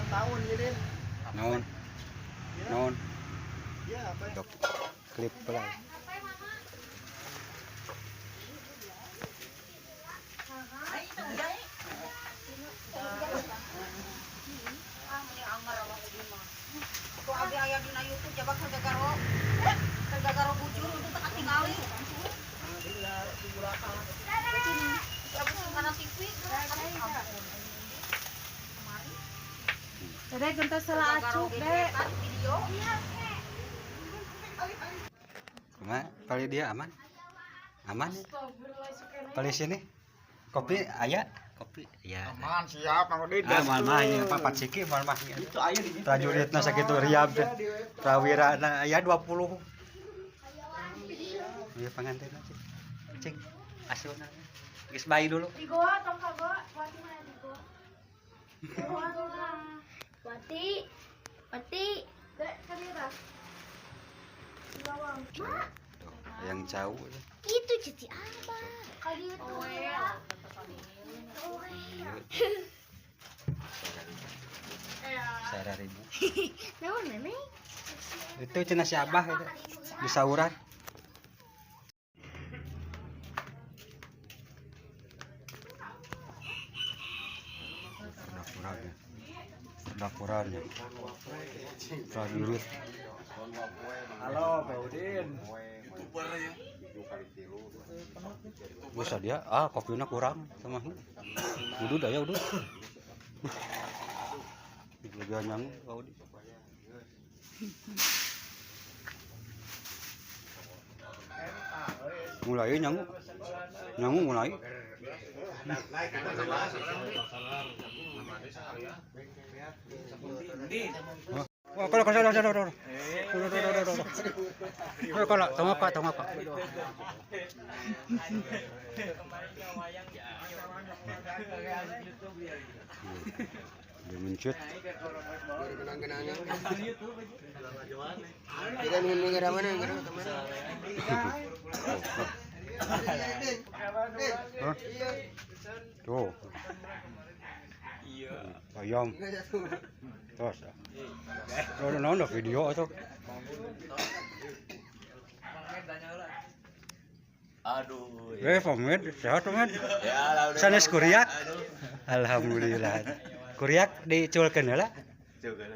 ulang tahun jadi. Naon? Naon? Iya, apa ya? Klip pelai. Kok abi aya dina YouTube coba kagagaro bujur itu tak tinggali. Karena TV Dek, genta salah acuk, Dek. video. Kumaha? Kali dia aman? Aman? Kali sini? Kopi aya? Kopi ya. Aman siap Mang Udin. Aman mah ini papat siki mah mah. Itu aya di ditu. Prajuritna sakitu riab teh. Prawirana aya 20. Ieu pangantenna cing. Cing. Asluna. Geus bayi dulu. Digo, tong kago, Wati mana digo? Wati. Dek, kadira. Lawang. Tuh, yang jauh ya. Itu jadi apa? Kali itu. Sararibu. Naon nenek? Itu cenah si Abah itu. Di sauran. Dapurannya. Prajurit. Halo, Pak Udin. Bisa dia, kopinya kurang sama ini. Udud aja udud. Lega nyang kau di. Mulai nyangu mulai. Oh, kalau tengok Pak. Dia mencut. Kita negara mana? Negara Tuh. Ayam. Terus. Ada video itu. Aduh. Pamed, sehat pamed. Ya, Sanes kuriak. Alhamdulillah. Kuriak diculkeun heula. Coba.